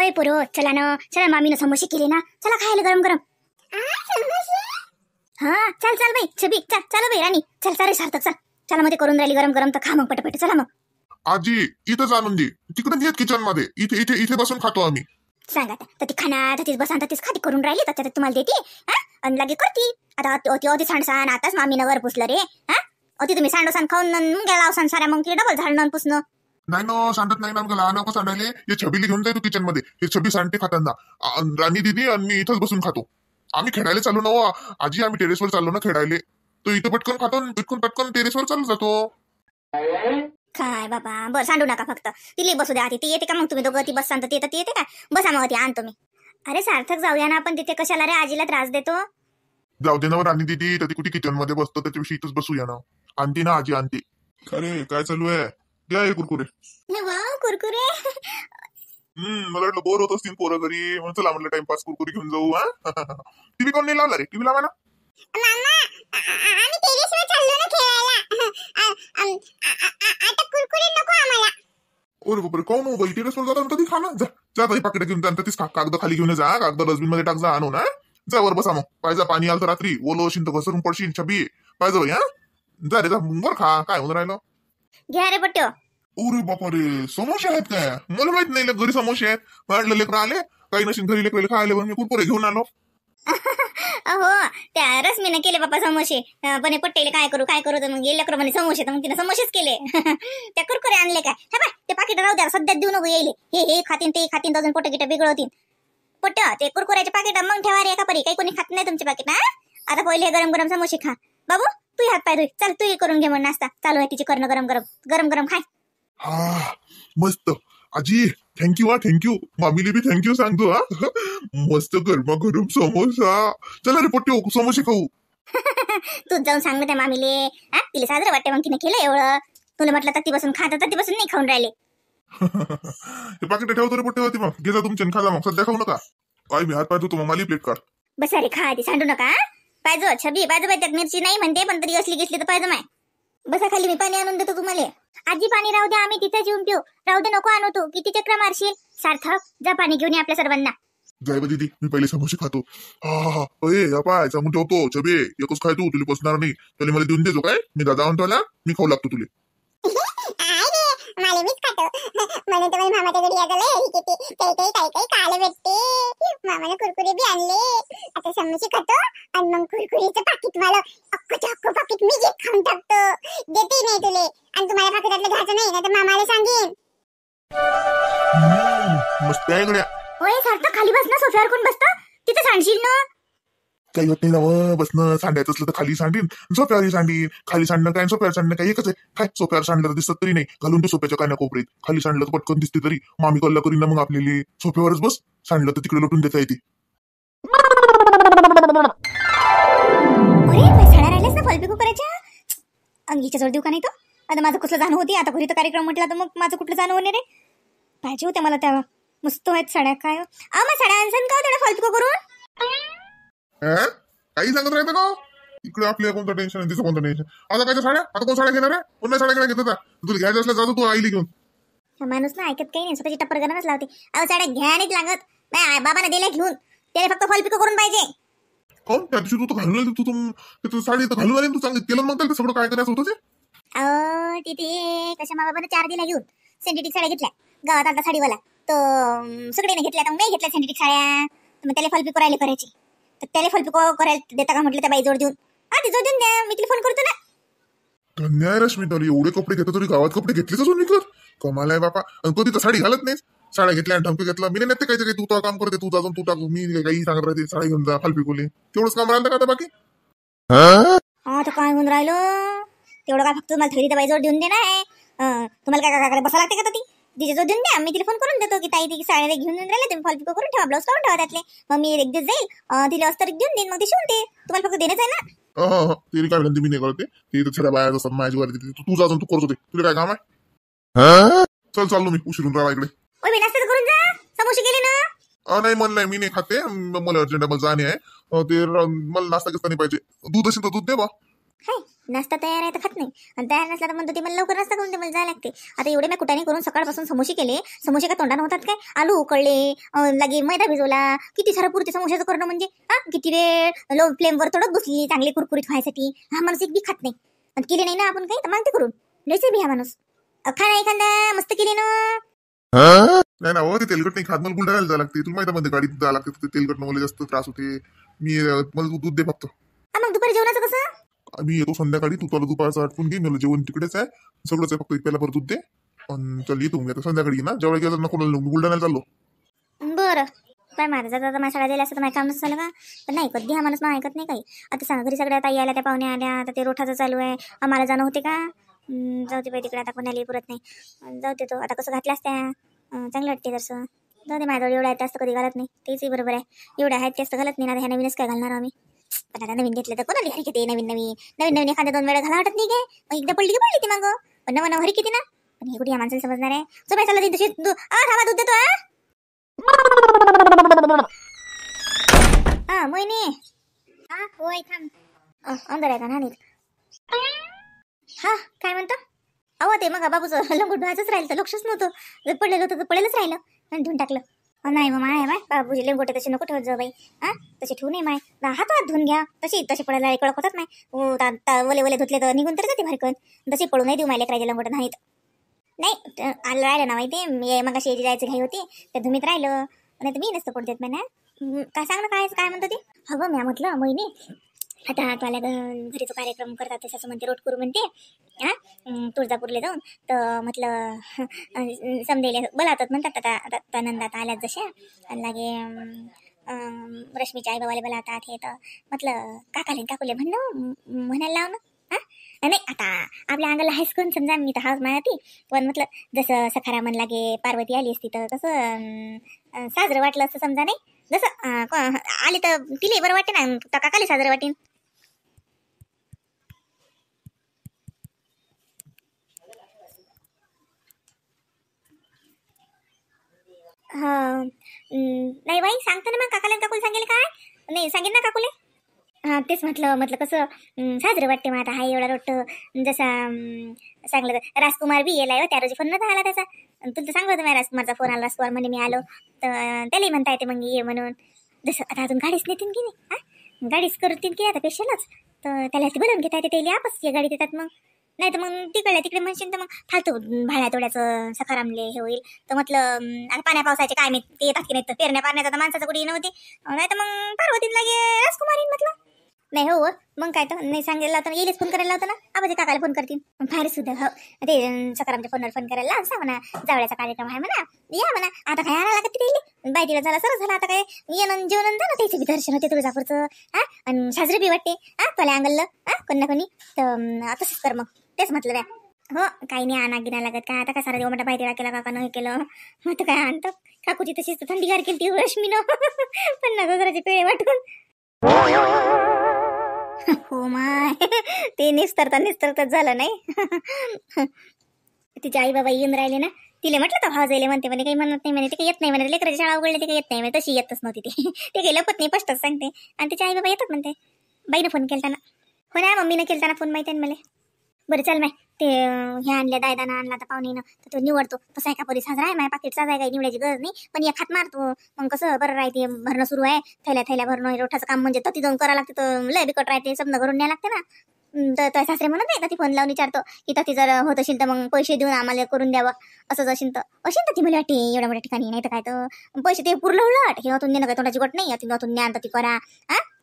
ओय पोरो चला ना, चला मामीनं समोसे केले ना, चला खायला गरम गरम. हा चल चल बाई छबी, चल चला बाई राणी, चल सारे सार्थक चल. चला मध्ये करून राहिली गरम गरम, तर खा मग पटपट. चला मग. आजी इथंच आणून दे, तिकडे नेत किचन मध्ये, इथे इथे इथे बसून खातो आम्ही. सांगा तर ती खाना तीच बसा तीच खाती करून राहिली, तर तुम्हाला देते आणि लागे करती. आता अति सांडसान आताच मामीनं वर पुसलं रे. अति तुम्ही सांडोसान खाऊन मुंग्या लावसान साऱ्या, मग ती डबल झाडणं पुसणं. नाही ना, सांडत नाही ना, लहान नको सांडायले. हे छबीली घेऊन जाय तू किचन मध्ये, हे छबी सांडते खाताना. राणी दिदी आणि मी इथंच बसून खातो. आम्ही खेळायला चालू ना आजी, आम्ही टेरेसवर चाललो ना खेळायला. तो इथं पटकन खातो, पटकन टेरेसवर चालू जातो. काय बाबा, बरं सांडू नका, फक्त तिला बसू द्या. ती येते का मग? तुम्ही दोघं ती बससान तर ती येते का? बसा मग, ती आणतो मी. अरे सार्थक जाऊया ना आपण तिथे, कशाला रे आजीला त्रास देतो. जाऊ दे ना राणी दिदी, तर ती कुठे किचन मध्ये बसतो, त्याच्याविषयी इथंच बसूया ना. आणते ना आजी, आणते. अरे काय चालू आहे? द्या हे कुरकुरे. वाव कुरकुरे. मला वाटलं बोर होत असतील पोरं घरी, म्हणून चला म्हटलं टाइमपास कुरकुरे घेऊन जाऊ. टीव्ही कोण नाही लावला रे? टीव्ही लावा ना. आम्ही टेरेसवर चाललो ना खेळायला. आता कुरकुरे नको आम्हाला. ओरे बापरे, कोण हो बाई? टेरेसवर जाता कधी खा ना. जा ताई, पाकिट घेऊन जा, तीच कागद खाली घेऊन जा, कागद डस्टबिन मध्ये टाक जा, आणू ना. जा वर बसा मग. पाहिजे पाणी आलं तर रात्री ओलो असेल तर घसरून पडशील छबी. पाहिजे बाई. जा रे, जा वर खा. काय होऊन राहिलं? घ्या रे पट्ट्यो. अरे बापा रे, समोसे आहेत काय? मला माहित नाही घरी समोसे आहेत. वाटलं लेकर आले, काही नसेल घरी लेकर खायला, पण मी कुरकुरे घेऊन आलो. अहो त्या रश्मीने केले बापा समोसे, पण पट्टेले काय करू तर मग लेकर म्हणे समोसे, तर मग तिने समोसेच केले. त्या कुरकुरे आणले काय? हे बाय, ते पाकिट राहू द्या, सध्या देऊ नको येईल. हे खातीन ते खातीन, अजून पोट गिट बिघड होतील. पट्ट ते कुरकुऱ्याचे पाकिट मग ठेवा रे एका परी, काही कोणी खात नाही तुमचे पाकिट. आता पहिले गरम गरम समोसे खा. बाबू तू हात पाय धुई, चल तू करून घे, म्हणून नाश्ता चालू आहे तिची करणं गरम गरम गरम गरम खाय. हा मस्त आजी, थँक्यू. थँक्यू मामीले बी थँक्यू सांगतो. मस्त गरमा गरम समोसा. चला रे पट्टी, समोसे खाऊ. तूच जाऊन सांग ना त्या मामीले. तिला साजरं वाटते मग तिने केलं एवढं. तुला म्हटलं तर ती बसून खात, तर ती बसून नाही खाऊन राहिले. हे पाकिट ठेवतो रे पट्टी होती, मग घेजा तुमच्या खा, मग सध्या खाऊ नका. काय मी हात पाय धुतो, मग मला प्लेट काढ. बस अरे खा, ती सांडू नका. पाहिजे छबी, पाहिजे बाई, त्यात मिरची नाही म्हणते, पण तरी असली घेतली तर पाहिजे माय. बसा खाली, मी पाणी आणून देतो तुम्हाला. आजी पाणी राहू द्या, आम्ही तिथेच येऊन पिऊ. राहू दे, नको आणू. तू किती चक्र मारशील? सार्थक जा पाणी घेऊन ये आपल्या सर्वांना. जाय दीदी, मी पहिले समोसे खातो. हा पाय सांगून ठेवतो छबे, एकच खाय तू, तुला बसणार नाही. त्याला मला देऊन देतो काय? मी दादा म्हणतो आला, मी खाऊ लागतो तुले. मला मीच खातो म्हणून तर मामाच्या घरी काही काही खायला भेटते. मामाने कुरकुरे बी आणले. आता समोसे खातो आणि मग कुरकुरेचं पाकिट मला अख्खं पाकिट मी जे खाऊन टाकतो. देते नाही तुले, आणि तुम्हाला पाकिटातलं घ्यायचं नाही तर मामाला सांगेन. मस्त आहे गड्या. ओय सार्थक, खाली बस ना, सोफ्यावर कोण बसतं? तिथे सांडशील ना. काही होत नाही ना, बसणं सांडायचं असलं तर खाली सांडीन, सोप्यावर सांडीन. खाली सांडणं काय, सोप्यावर सांडणं काय एकच आहे. काय सोप्यावर सांडलं तर दिसत तरी नाही, घालून तो सोप्याच्या काय ना कोपरीत. खाली सांडलं तर पटकन दिसते तरी. मामी कल्ला करीन ना मग आपल्याला. सोप्यावरच बस, सांडलं तर तिकडे लुटून देता येते. साड्या राहिल्यास ना फलपिको करायच्या. अंगीच्या जोड देऊ का नाही तो? आता माझं कसलं जाणं होती. आता घरी तर कार्यक्रम म्हटला तर मग माझं कुठलं जाणं होणे रे. पाहिजे होत्या मला त्या. मस्त आहेत साड्या. काय मग साड्या आणसान का तेवढ्या फलपिको करून? काही सांगत राहतं का? इकडे आपल्या कोणतं टेन्शन आहे, तिचं कोणतं टेन्शन. आता काय साड्या, आता कोण साड्या घेणार आहे? कोणत्या साड्या घेणार घेत होता? तुला घ्यायचं असलं जातो तू आईली घेऊन. माणूस ना ऐकत काही नाही, स्वतःची टप्पर गरमच लावते. अहो साड्या घ्या नाहीत लागत. बाबाने दिल्या घेऊन, त्याला फक्त फलपिको करून पाहिजे. कोण त्या दिवशी तू घालून आली, तू साडी तर घालून आली, तू चांगली केलं मग त्याला सगळं काय करायचं होतं ते. तिथे कशा बाबाने 4 दिल्या घेऊन. सिंथेटिक साड्या घेतल्या गावात आता साडीवाला तो सगळीने घेतल्या, तर नाही घेतल्या सिंथेटिक साड्या. मग त्याला फलपिको राहिले करायची, तर त्याला फलपिको करायला देता का म्हटलं त्या बाई जोड देऊन. ती जोड देऊन द्या, मी तिला फोन करतो ना. धन्य रश्मी, तरी एवढे कपडे घेतो तरी गावात कपडे घेतलेच असून विकत. कमाल आहे बापा. कधी तर साडी घालत नाहीस. साड्या घेतल्या आणि ठमके घेतला. मी नाही काही तू तर काम करते, तू जाऊन तू टाकू, मी काही सांगत राहते साडी घेऊन जा फलपिकोले. तेवढंच काम राहतं का आता बाकी? तर काय होऊन राहिलं तेवढं काय? फक्त तुम्हाला थैली त्या बाई जोड देऊन देणार आहे. तुम्हाला काय काय बसा लागते का? तिचे जोड देऊन द्या, मी तिला फोन करून देतो की ताई ती साड्या घेऊन राहिले, तुम्ही फलपिको करून ठेवा, ब्लाऊज करून ठेवा त्यातले. मग मी एक दिवस जाईल, तिला अस्तर देऊन देईन, मग ती शिवून दे. तुम्हाला फक्त देणंच आहे ना. तिने काय म्हणते मी नाही करते. ती तर छड्या बाया असतात माझी वर. तू जा, तू करत होते. तुला काय काम आहे? चल चाललो मी, उशिरून राहा इकडे. नाश्ता करून जा, समोसे गेले ना. नाही म्हणलंय मी नाही खाते, मला अर्जंट मला जाणे आहे. ते मला नाश्ता कसं नाही पाहिजे. दूध असेल तर दूध दे बा. हाय, नाश्ता तयार आहे तर खात नाही, आणि तयार नसला तर म्हणतो ते मला लवकर नाश्ता करून ते मला जायला लागते. आता एवढे मी कुटाने करून सकाळपासून समोसे केले, समोसे का तोंडानं होतात काय? आलू उकळले, लागे मैदा भिजवला, किती सारं पुरते समोशाचं करणं म्हणजे. किती वेळ लो फ्लेमवर तोडत बसली चांगले कुरकुरीत व्हायसाठी. हा माणूस एक बी खात नाही, आणि केले नाही ना आपण काही तर मागते करून. लयच बी हा माणूस. खा नाही एखादा मस्त केली ना. नाही ना हो, ते तेलकट नाही खात, मला बुलढाण्याला जायला लागते. तुला माहिती मध्ये गाडीत जायला लागते, ते तेलकट मला जास्त त्रास होते. मला दूध दे फक्त. मग दुपारी जेवणाचं कसं? मी येतो संध्याकाळी, तू तुला दुपारचं आठवून घे, मला जेवण तिकडेच आहे, सगळंच आहे, फक्त एक प्याला भर दूध दे. पण चल येतो मी आता संध्याकाळी ना, जेवढा गेलं नको बुलढाण्याला चाललो. बरं. काय माझं जाता माझ्या शाळा दिल्या असं तर माझं काम नसतं झालं का? पण नाही कधी हा माणूस ऐकत नाही काही. आता सांग, घरी सगळ्या ताई आल्या, त्या पाहुण्या आल्या, आता ते रोठाचं चालू आहे, आम्हाला जाणं होते का? जाऊ दे बाई तिकडे, आता कोणालाही पुरत नाही. जाऊ दे, तो आता कसं घातल्यास त्या चांगलं वाटते तसं. जाऊ दे, माझ्याजवळ एवढं आहे जास्त कधी घालत नाही, तेच बरोबर आहे. एवढ्या आहेत जास्त घालत नाही ना, ह्या नवीनच काय घालणार आम्ही. पण आता नवीन घेतलं तर कोणाला हरी किती नवीन नवीन नवीन नवीन एखाद्या 2 वेळा घाला वाटत नाही काय? मग एकदा पडली की पडली ती मागं. पण नवं नवं हरी किती ना. पण हे कुठे या माणसाला समजणार आहे? जो पैसाला देईन तशी रावा दूध देतो. मोहिनी. होय थांब. अंदर आहे का नानीत? काय म्हणतो? अहो ते मग बाबूचं लंगोट धुवायचंच राहिलं तर लक्षच नव्हतं. जर पडलेलं होतं तर पडेलच राहिलं आणि धुवून टाकलं. नाही मग माय बाबूजी लंगोटे तसे नको ठेवत जाऊ बाई. तसे ठेवू नये माय. हात धुवून घ्या. तसे पडायला कळक होतात नाही. वले वले धुतले तर निघून तर जाते भरकन. तसे पडू नाही देऊ माय लेकराचे लंगोट नाहीत. नाही आलं राहिलं ना माहिती, मग अशी जायचं घाई होती तर धुमीत राहिलं. नाही तर मी नसतं पडू देत म्हणा. काय सांग ना, काय म्हणतो ते? हवं मी म्हटलं मोहिनी, आता तुला घरी जो कार्यक्रम करतात तसं म्हणते, रोट करू म्हणते. तुळजापूरला जाऊन तर म्हटलं समजेल बोलावतात म्हणतात. आता नंदात आल्यात जशा लागे रश्मीच्या आई बाबाला बोलावतात हे, तर म्हटलं काकुले म्हणायला लाव ना. नाही आता आपल्या अंगाला हायस कोण समजा, मी तर हाच माहिती. पण म्हटलं जसं सखारा म्हण लागे पार्वती आली असती तर तसं साजरं वाटलं असतं समजा. नाही जसं आली तर तिला बरं वाटे ना, तर काकाला साजरं वाटेन. नाही बाई सांगतो ना, मग काकुले सांगेल काय? नाही सांगेल ना काकुले. तेच म्हटलं कसं साजरं वाटते मग आता हा एवढा रोट. जसा सांगलं तर राजकुमार बी येलाय, त्या रोजी फोन नव्हता आला त्याचा. तुला तर सांगलं होतं मी राजकुमारचा फोन आला, राजकुमार म्हणजे मी आलो तर त्यालाही म्हणता येते मग ये म्हणून. जसं आता अजून गाडीच नेतील की नाही, गाडीच करतील की आता पेशलच, तर त्याला ती बोलवून घेता येते, त्याला आपस या गाडीत येतात. मग नाही तर मग तिकडे म्हणशील तर मग फालतू भाड्या तोड्याचं सखारामले हे होईल. तर म्हटलं आता पाण्या पावसाचे काय मी ते येतात की नाही, तर पेरण्या पाण्याचा तर माणसाचं कुठे नव्हते. नाही तर मग पार्वतीला लागे राजकुमारी म्हटलं. नाही हो मग काय तर नाही सांगायला तर येईलच, फोन करायला होता ना, आबाजी काकाला फोन करतील फारच सुद्धा. हो ते सकारामच्या फोनवर फोन करायला सांग म्हणा, जावळ्याचा कार्यक्रम आहे म्हणा, या म्हणा. आता काय आणायला लागत तिथे बाई, तिला झाला सरस झाला. आता काय येणं जेवण जा ना, त्याचं बी दर्शन होते तुळजापूरचं. आणि साजरे बी वाटते तुला अंगललं कोणी ना कोणी, तर तसंच कर मग. तेच म्हटलं बॅ. हो काही नाही आणा गिना लागत काय. आता काय सारा देव मोठा बायदिळा केला काकानं हे केलं, मग तर काय आणतं. काकूची तशीच थंडीगार केली ती रश्मीनं 50,000ची पेळे वाटून. हो माय ते निस्तरता झालं नाही. तिचे आई बाबा येऊन राहिले ना, तिला म्हटलं तर भाव जायले म्हणते म्हणे, काही म्हणत नाही म्हणे, ते काही येत नाही म्हणे, लेकराची शाळा उघडली ते काही येत नाही म्हणे, तशी येतच नव्हती ते काही लपत नाही, स्पष्टच सांगते. आणि तिचे आई बाबा येतात म्हणते. बाईनं फोन केलताना, हो ना मम्मीनं केलताना फोन, माहिती आहे मला. बरं चल माय, ते हे आणल्या दायदाना आणला तर पाहुणेनं, तर तो निवडतो तसा एका परी साजरा आहे. माझ्या पाकिट साजरा आहे, काही निवडायची गरज नाही, पण एक हात मारतो. मग कसं बरं राहते, भरणं सुरू आहे, थैल्या भरणं रोठाचं काम म्हणजे तर ती जाऊन करावं लागते, तर लय बिकट राहते, समजा घरून न्याय लागते ना. तर सासरे म्हणत नाही का, ती फोन लावून विचारतो की ती जर होत असेल तर मग पैसे देऊन आम्हाला करून द्यावं, असंच असेल तर ती मला वाटते एवढ्या मोठ्या ठिकाणी. नाही तर काय तर पैसे ते पुरलं उलट, हे होतून देणं काय तोंडाची गोट नाही, यातून ज्ञान तर ती करा.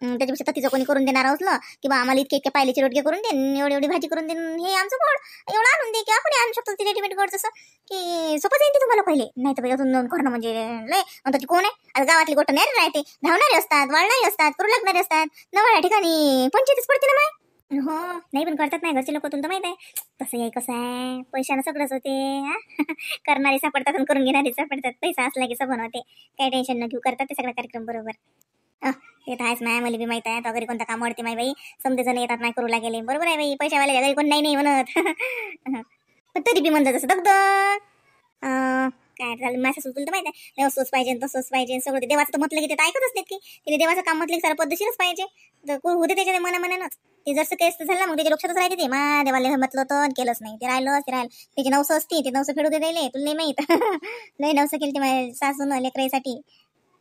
त्याच्यापेक्षा तिचं कोणी करून देणार असलं किंवा आम्हाला इतके पायलीचे रोटके करून देईन, एवढी भाजी करून देईन, हे आमचं गोड एवढं आणून दे, की आपण आणू शकतो ती रेडीमेड गोड, जसं की सोपं जाईल ते तुम्हाला पहिले. नाही तर अजून करणं म्हणजे लय. म्हणतो ती कोण आहे? आता गावातली गोट नाही राहते, धावणारे असतात, वाळणारे असतात, करू लागणारे असतात, नवळ्या ठिकाणी पंचायतीच पडते ना माय. हो नाही पण करतात नाही घरचे लोक, तुला माहित आहे तसं आहे कसं आहे, पैशानं सगळंच होते. करणारे सापडतात आणि करून घेणारे सापडतात, पैसा असला की सबन होते. काही टेन्शन न घेऊ, करतात ते सगळं कार्यक्रम बरोबर. ते तर आहेच माय, मला बी माहित आहे तो घरी कोणतं काम वाढते माय बाई, समजे जण येतात नाही करू लागेले, बरोबर आहे बाई, पैशावाल्या घरी कोण नाही म्हणत. पण तरी बी म्हणतात जसं दगदग काय झालं माझ्या सुचलं तर माहिती आहे असंच पाहिजे तसंच पाहिजे सगळं ते देवाचं तर म्हटलं की ते तर ऐकतच नाहीत की तिने देवाचं काम म्हटलं की सारं पद्धतशीरच पाहिजे तर होते त्याच्या मनामनानंच ते जसं केस झालं मग त्याच्या लक्षातच राहते ते मा देवाला म्हटलं होतं आणि केलंच नाही ते राहिलं त्याची नवसं असती ते नवसं फेडू दे राहिले तुला नाही माहित लय नवसं केली ते माझ्या सासून लेकराईसाठी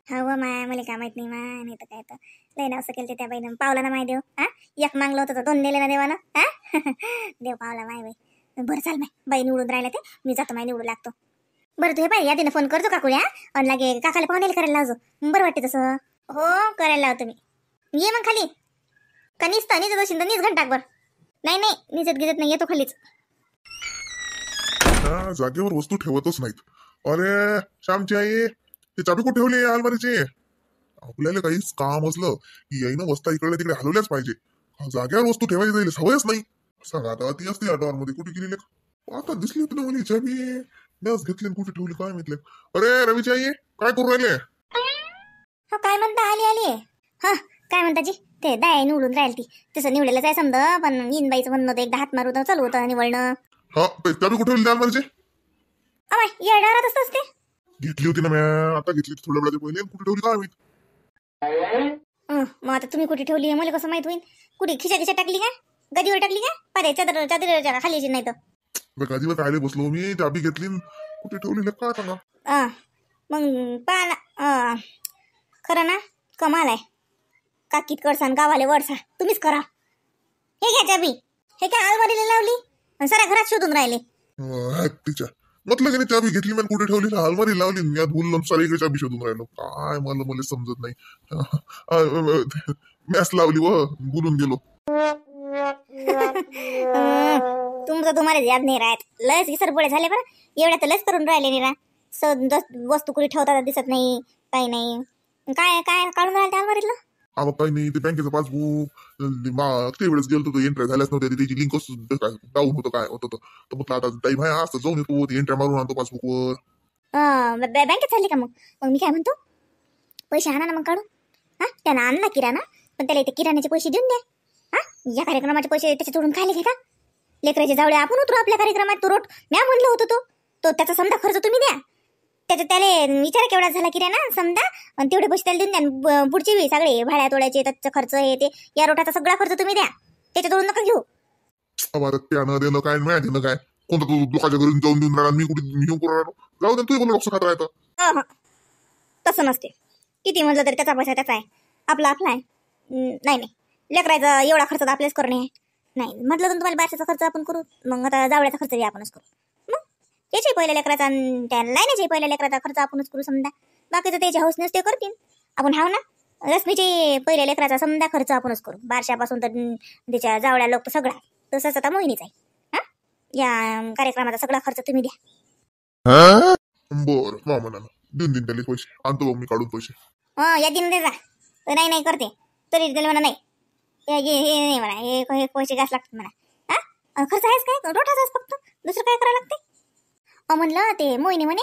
हा व माया मला काय माहित नाही मा नाही तर काय तर लय नवसं केलं ते त्या बाईनं पावला ना माय देव हा एक मागलं होतं तर 2 दिले ना देवानं हा देव पावला माय बाई बरं चाल बाई निवडून राहिला ते मी जातो माय निवडू लागतो बरं तू हे बाई यादीनं फोन करतो काकुल्या आणि लागे काकाला पाहुण्याला करायला लावजो बरं वाटते तसं हो करायला लावतो मी ये मग खाली का निसता निजत असेल तर निस घंटाकभर नाही निजत गिजत नाही येतो खालीच जागेवर वस्तू ठेवतच नाहीत. अरे श्यामची आई ती चाबी कुठे ठेवली अलमारीची? आपल्याला काहीच काम असलं की याईनं वस्ता इकडे तिकडे हलवल्याच पाहिजे. जागेवर वस्तू ठेवायची जाईल सवयच नाही. सांगा आता ती असते या मध्ये कुठे गेली आता दिसली होती ना मला चाबी बस घेतली कुठे ठेवली काय माहिती. अरे रवीची आई काय करू राहिले? हो काय म्हणता आली हा काय म्हणता जी ते दाय निवडून राहील ती तसं निवडलेलं जाय समजा पण इनबाईचं म्हणणं होतं एकदा हात मारून चालू होतं निवडणं हा चाबी कुठे ठेवली अलमारीची? अमाय येडारात असतंच ते घेतली होती ना मी आता घेतली थोड्या वेळाच्या पहिले कुठे ठेवली काय माहित. मग आता तुम्ही कुठे ठेवली मला कसं माहित होईल कुठे खिशा टाकली का गदीवर टाकली का पारे चादर खाली नाही तर गादीवर काय बसलो मी चाबी घेतली कुठे ठेवली काय सांगा. मग पहा ना खरं ना कमाल आहे काकीत कडसान गावाले वडसा तुम्हीच करा हे घ्या चाबी हे काय अलमारीला लावली आणि साऱ्या घरात शोधून राहिले. तिच्या म्हटलं की नाही चाबी घेतली मी कुठे ठेवली अलमारी लावली यात भूल सारी इकडे चाबी शोधून राहिलो काय मला समजत नाही. मॅस लावली व बोलून गेलो. तुमचं तुम्हाला याद नाही राहत लस विसरपुडे झाले बरं एवढ्या तर लस करून राहिले निरा वस्तू कुठे ठेवता दिसत नाही काही नाही काय काय काढून राहिले अलमारीतलं अहो काही नाही ते बँकेचं पासबुक ते वेळेस गेलो होतो एंट्री झाल्याच नव्हत्या त्याची लिंक डाऊन होतं काय होतं तर म्हटलं आता टाईम आहे असं जाऊन येतो एंट्री मारून आणतो पासबुकवर बँकेत चालली का मग मी काय म्हणतो पैसे आणा ना मग काढून हा त्यानं आणला किराणा पण त्याला इथे किराण्याचे पैसे देऊन द्या हा या कार्यक्रमाचे पैसे त्याच्या तोडून खायला घेता लेकराचे जावळे आपण उतरू आपल्या कार्यक्रमात तो रोट म्या म्हणलं होतं तो त्याचा समजा खर्च तुम्ही द्या त्याला विचार केवढा झाला किराणा समजा आणि तेवढे पैसे त्याला देऊन द्या पुढचे वेळी सगळे भाड्या तोड्याचे त्याचा खर्च हे ते या रोटाचा सगळा खर्च तुम्ही द्या त्याच्या तोडून नका घेऊ. त्यानं दिलं काय मिळालं काय कोणता तू लोकांच्या घरी जाऊन देऊन राहिला मी कुठे घेऊन करू राहिलो जाऊ दे तू बोल लक्ष खात राहतं तसं नसते किती म्हणलं तरी त्याचा पैसा त्याचा आहे आपला आहे नाही लेकरायचा एवढा खर्च तर आपल्याच करणे नाही म्हटलं तर तुम्हाला बारशाचा खर्च आपण करू मग आता जावळ्याचा खर्च आपणच करू मग त्याच्याही पहिल्या लेकराचा त्या लाईनाच्याही पहिल्या लेकराचा खर्च आपणच करू समजा बाकीचं त्याच्या हौस ते करतील आपण हाव ना रश्मीचे पहिल्या लेकराचा समजा खर्च आपणच करू बारशापासून तर त्याच्या जावळ्या लोक सगळा तसंच आता मोहिनीचा आहे हा या कार्यक्रमाचा सगळा खर्च तुम्ही द्या. बरं म्हणाला देऊन त्याला पैसे आणतो मी काढून पैसे या दिन दे जा नाही करते तरी त्याला म्हणा नाही हे नाही म्हणा हे पैसे घास लागतात म्हणा हा खर्च आहेच काय रोठाचाच फक्त दुसरं काय करावं लागते. म्हणलं ते मोहिनी म्हणे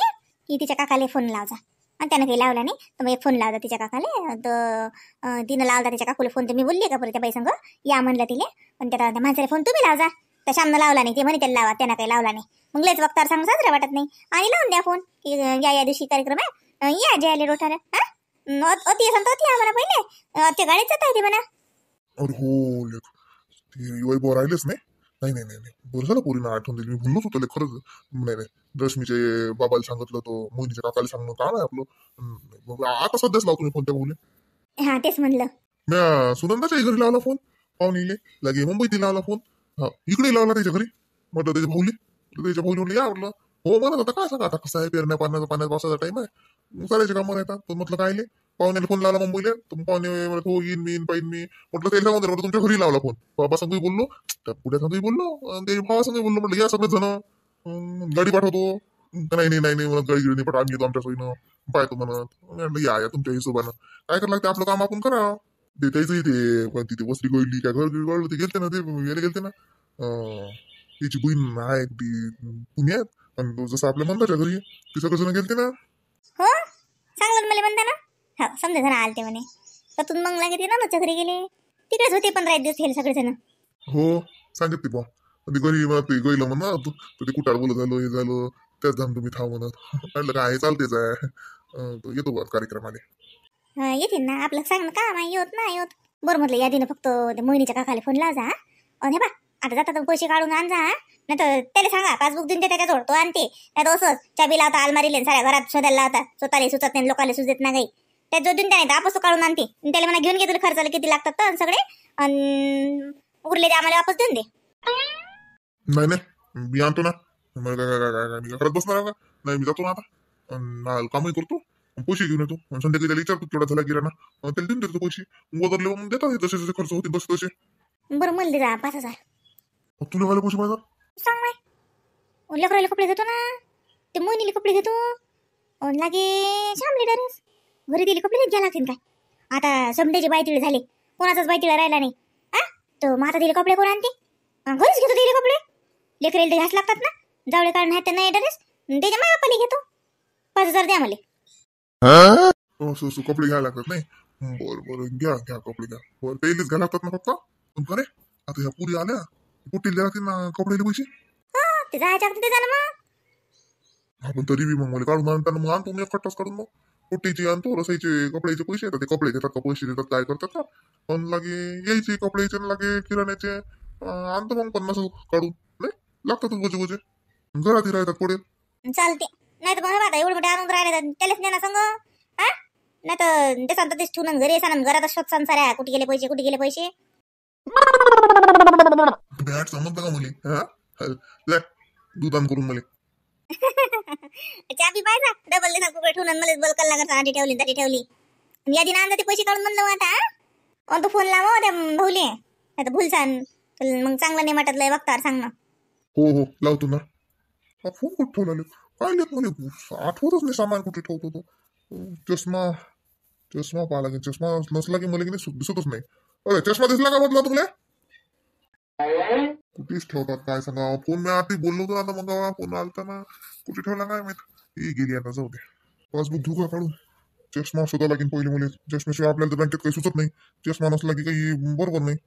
की तिच्या काकाला फोन लावजा आणि त्यानं काही लावला नाही तर मग एक फोन लावला तिच्या काकाला तर तिनं लावला तिच्या काकूला फोन तर मी बोलली का बरं त्या बाई संग या म्हणलं तिले पण त्या माणसाला फोन तुम्ही लावजा त्या श्यामनं लावला नाही ते म्हणे त्याला लावा त्यानं काही लावला नाही मग लयच वक्तावर सांग साजरा वाटत नाही आणि लावून द्या फोन की या दिवशी कार्यक्रम आहे या जे आले रोठाला हा अति सांगतो अति आम्हाला पहिले ते गाडीत जात आहे ते म्हणा. अरे हो लेख ते वैभव राहिलेच नाही बरं झालं पोरीनं आठवण दिली मी भुललोच होतो खरंच नाही रश्मीचे बाबाला सांगितलं तो मोहिनीच्या काकाला सांगणं काम आहे आपलं आता सध्याच लावतो मी फोन त्या भाऊले हा तेच म्हणलं म्या सुनंदाच्याही घरी लावला फोन पाहुणीले लगे मुंबईत लावला फोन हा इकडे लावला त्याच्या घरी म्हटलं त्याच्या भाऊली म्हणलं या म्हटलं हो म्हणत आता काय सांगा आता कसं आहे पेरण्या पाण्याचा पावसाचा टाइम आहे करायचे कामं राहतात पण म्हटलं काय पाहुण्याला फोन लावला मुंबईला तर पाहुणे हो येईन पाहिजे मी म्हटलं त्याला म्हटलं तुमच्या घरी लावला फोन बाबा संघही बोललो त्या पुढ्या संघही बोललो ते भावा संघही बोललो म्हटलं या सगळे जण गाडी पाठवतो नाही म्हणत गाडी गिडी पाठव आम्ही येतो आमच्या सोयीनं पाहतो म्हणत या तुमच्या हिशोबानं काय करायला लागते आपलं काम आपण करा ते त्याचं ते तिथे वस्त्री गळली काय घर गळलं ते गेलते ना ते यायला गेलते ना त्याची बहीण आहे ती पुण्यात आणि जसं आपल्या मंदाच्या घरी ते सगळं जण गेलते ना. हो सांगलं मला म्हणता ना हा समजा जण आलते म्हणे तर मग लागे ते ना घरी गेले तिकडेच होते 15 दिवस गेले सगळे जण. हो सांगितले बा ते घरी मग ते गैलं म्हणत ते कुठार बोलत झालो हे झालं त्याच जाऊन तुम्ही थांब म्हणत म्हटलं काय चालतेच आहे तो येतो बा कार्यक्रमाने. येतील ना आपलं सांग ना का माही होत नाही होत. बरं म्हटलं यादीनं फक्त ते मोहिनीच्या काकाला फोन लाव जा. आणि हे बा आता जाता पैसे काढून आण जा. नाही तर त्याला सांगा पासबुक देऊन ते त्याच्याजवळ तो आणते त्यात असंच चाबी लावता अलमारीले साऱ्या घरात शोधायला लावता स्वतःला सुचत नाही लोकांना सुचत ना काही त्यात जो देऊन त्या नाही आपस तो काढून आणते त्याला म्हणा घेऊन घे तुला खर्चाला किती लागतात तर सगळे आणि उरले ते आम्हाला वापस देऊन दे. नाही नाही मी आणतो ना मग मी करत बसणार आहे का नाही मी जातो ना आता कामही करतो पैसे घेऊन येतो संध्याकाळी त्याला विचारतो तेवढा झाला गेला ना त्याला देऊन देतो पैसे वगैरे मग देतात जसे जसे खर्च होते बस तसे. बरं मला दे जा 5,000. तुला मला पैसे पाहिजे सांग माय लेकराला कपडे घेतो ना ते मोहिनीले कपडे घेतो लागे शामली ड्रेस घरी दिले कपडे घ्या लागतील काय. आता समड्याचे बायतिळे झाले कोणाचाच बायतिळा राहिला नाही हा तर मग आता दिले कपडे कोण आणते घरीच घेतो दिले कपडे लेकराला घ्यास लागतात ना जावळे काढून आहेत नाही ड्रेस त्याच्या माय बापाला घेतो 5,000 द्या मला. असं कपडे घ्यायला लागतात नाही बरं बरं घ्या घ्या कपडे घ्या बरं पहिलेच घ्यायला लागतात ना फक्त पण खरे आता ह्या पुरी आल्या कुठे लागतील ना कपड्याले पैसे. ते जायच्या अगदी ते झालं मग आपण तरी बी मग मला काढून आणताना मग आणतो मी एकटाच काढून मग कुट्टीचे आणतो रसायचे कपड्याचे पैसे येतात ते कपडे घेतात का पैसे देतात काय करतात का पण लागे यायचे कपड्याचे लागे किराण्याचे आणतो मग 50 काढून नाही लागतात गोजे गोजे घरात राहतात पुढे चालते. नाही तर मग आता एवढं मोठे आणून राहिले त्यालाच नाही ना सांग हा नाही तर ते सांगतात तेच ठेवून घरी येसान घरात शोधसान साऱ्या कुठे गेले पैसे. बॅट समजतं का मुली हा दूध आण करून मला चाबी पाहिजे डबल देसा कुकडे ठेवून मला बल कल्ला करता आधी ठेवली तरी ठेवली यादी ना ते पैसे काढून म्हणलं आता आणि तू फोन लाव त्या भाऊले नाही तर भूल सांग मग चांगलं नाही वाटत लय बघतावर सांग ना. हो लावतो ना फोन कुठे ठेवला काय लिहित मला आठवतच नाही सामान कुठे ठेवतो तो चष्मा पाहा लागेल चष्मा नसला की मला की नाही दिसतच नाही. अरे चष्मा दिसला का म्हटलं तुला कुठेच ठेवतात काय सांगा फोन मी आधी बोललो होतो आता मग फोन आलता ना कुठे ठेवला काय माहित ही गेली आता जाऊ दे. पासबुक घेऊ का काढून चष्मा शोधा लागेल पहिले मुले चष्म्याशिवाय आपल्याला तर बँकेत काही सुचत नाही चष्मा नसला की काही बरोबर नाही.